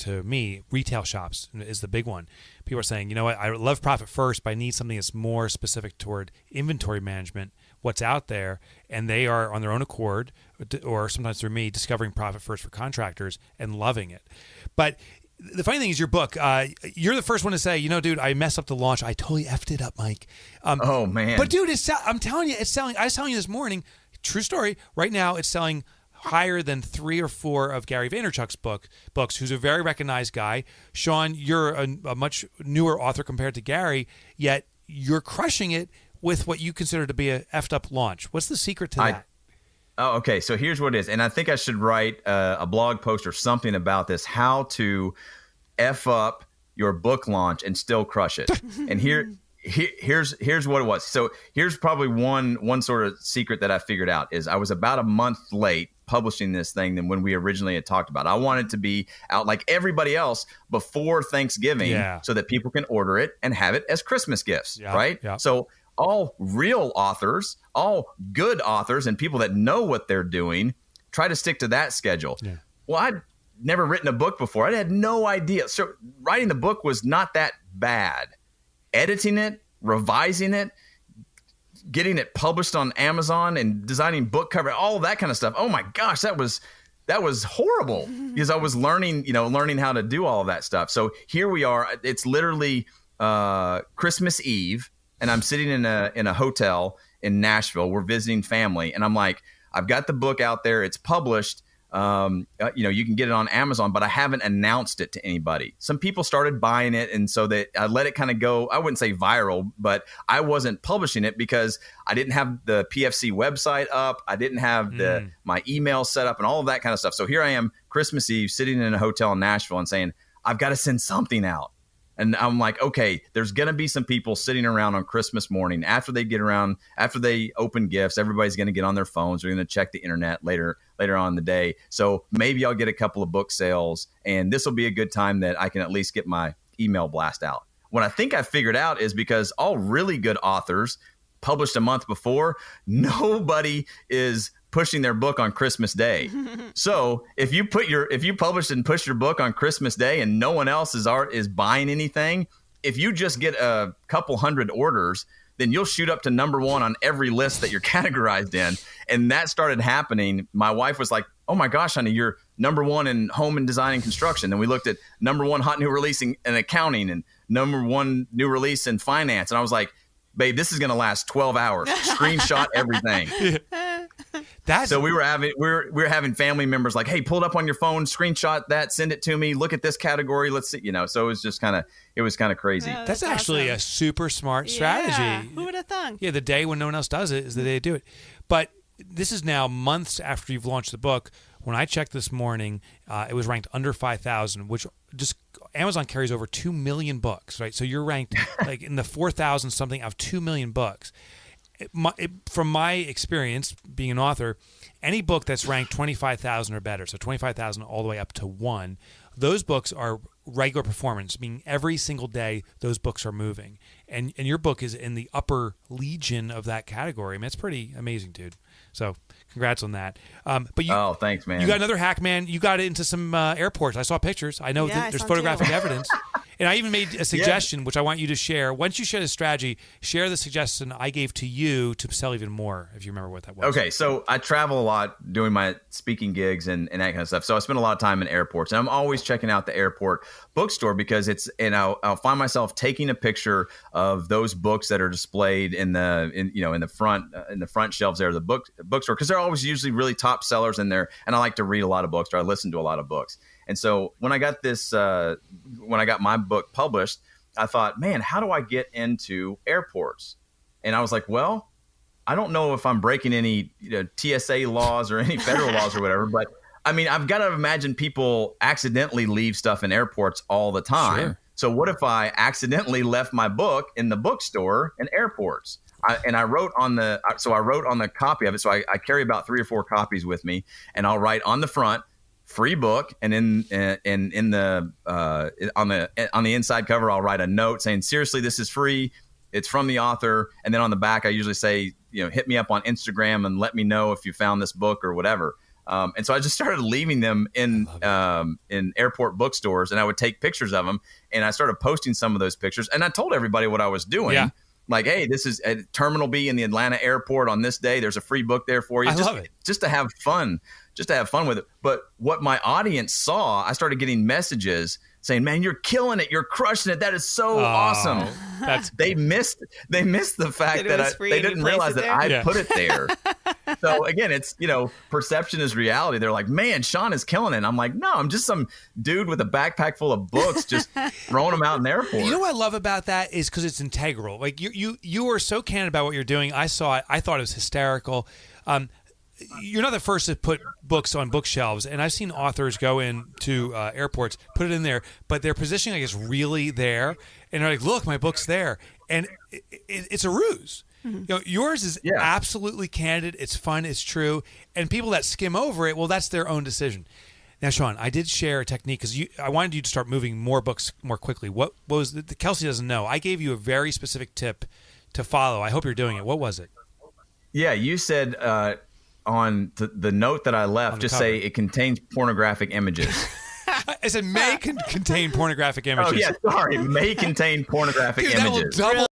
to me, retail shops is the big one. People are saying, you know what, I love Profit First, but I need something that's more specific toward inventory management, what's out there, and they are on their own accord, or sometimes through me, discovering Profit First for Contractors and loving it. But the funny thing is your book, you're the first one to say, you know, dude, I messed up the launch. I totally effed it up, Mike. Oh, man. But, dude, I'm telling you, it's selling. I was telling you this morning, true story, right now it's selling higher than 3 or 4 of Gary Vaynerchuk's books, who's a very recognized guy. Shawn, you're a much newer author compared to Gary, yet you're crushing it with what you consider to be a effed up launch. What's the secret to that? Oh, okay. So here's what it is. And I think I should write a blog post or something about this, how to F up your book launch and still crush it. And here's what it was. So here's probably one sort of secret that I figured out is I was about a month late publishing this thing than when we originally had talked about it. I wanted to be out like everybody else before Thanksgiving so that people can order it and have it as Christmas gifts, right? Yeah. So all real authors, all good authors, and people that know what they're doing try to stick to that schedule. Yeah. Well, I'd never written a book before. I had no idea. So writing the book was not that bad. Editing it, revising it, getting it published on Amazon and designing book cover, all of that kind of stuff. Oh my gosh, that was horrible because I was learning how to do all of that stuff. So here we are. It's literally Christmas Eve. And I'm sitting in a hotel in Nashville. We're visiting family. And I'm like, I've got the book out there. It's published. You can get it on Amazon, but I haven't announced it to anybody. Some people started buying it. And so that I let it kind of go. I wouldn't say viral, but I wasn't publishing it because I didn't have the PFC website up. I didn't have my email set up and all of that kind of stuff. So here I am, Christmas Eve, sitting in a hotel in Nashville and saying, I've got to send something out. And I'm like, okay, there's going to be some people sitting around on Christmas morning after they open gifts. Everybody's going to get on their phones. They're going to check the internet later on in the day. So maybe I'll get a couple of book sales, and this will be a good time that I can at least get my email blast out. What I think I figured out is because all really good authors published a month before, nobody is pushing their book on Christmas Day. So if you publish and push your book on Christmas Day and no one else is buying anything, if you just get a couple hundred orders, then you'll shoot up to number 1 on every list that you're categorized in. And that started happening. My wife was like, oh my gosh, honey, you're number 1 in home and design and construction. Then we looked at number 1 hot new release in accounting and number 1 new release in finance. And I was like, babe, this is going to last 12 hours. Screenshot everything. So we were having family members like, hey, pull it up on your phone, screenshot that, send it to me, look at this category, let's see, so it was just kind of crazy. Oh, that's actually awesome. A super smart strategy. Who would have thought? Yeah, the day when no one else does it is the day to do it. But this is now months after you've launched the book. When I checked this morning, it was ranked under 5,000, which just Amazon carries over 2 million books, right? So you're ranked like in the 4,000 something of 2 million books. From my experience being an author, any book that's ranked 25,000 or better, so 25,000 all the way up to 1, those books are regular performance, meaning every single day those books are moving. And your book is in the upper legion of that category. I mean, it's pretty amazing, dude. So congrats on that. But thanks, man. You got another hack, man. You got into some airports. I saw pictures. I know there's photographic evidence. And I even made a suggestion, which I want you to share. Once you share the strategy, share the suggestion I gave to you to sell even more, if you remember what that was. Okay, so I travel a lot doing my speaking gigs and that kind of stuff. So I spend a lot of time in airports. And I'm always checking out the airport bookstore because I'll find myself taking a picture of those books that are displayed in the front shelves there of the bookstore, because they're always usually really top sellers in there. And I like to read a lot of books, or I listen to a lot of books. And so when I got my book published, I thought, man, how do I get into airports? And I was like, well, I don't know if I'm breaking any TSA laws or any federal laws or whatever, but I mean, I've got to imagine people accidentally leave stuff in airports all the time. Sure. So what if I accidentally left my book in the bookstore in airports? I wrote on the copy of it. So I carry about 3 or 4 copies with me, and I'll write on the front, free book, and on the inside cover I'll write a note saying, seriously, this is free, it's from the author. And then on the back I usually say, hit me up on Instagram and let me know if you found this book or whatever. And so I just started leaving them in airport bookstores, and I would take pictures of them, and I started posting some of those pictures. And I told everybody what I was doing. Yeah. Like, hey, this is at Terminal B in the Atlanta airport on this day. There's a free book there for you. I love it. Just to have fun. Just to have fun with it. But what my audience saw, I started getting messages saying, "Man, you're killing it. You're crushing it. That is so awesome." They missed the fact that they didn't realize that I put it there. So again, it's, perception is reality. They're like, "Man, Shawn is killing it." And I'm like, "No, I'm just some dude with a backpack full of books just throwing them out in the airport." You know what I love about that is because it's integral. Like you are so candid about what you're doing. I saw it. I thought it was hysterical. You're not the first to put books on bookshelves, and I've seen authors go into airports, put it in there, but their positioning is really there, and they're like, "Look, my book's there," and it's a ruse. Mm-hmm. Yours is absolutely candid. It's fun. It's true, and people that skim over it, well, that's their own decision. Now, Shawn, I did share a technique because I wanted you to start moving more books more quickly. What was the Kelsey doesn't know? I gave you a very specific tip to follow. I hope you're doing it. What was it? Yeah, you said. On the note that I left, just say it contains pornographic images. I said may contain pornographic images. Oh, yeah, sorry. May contain pornographic images. That will double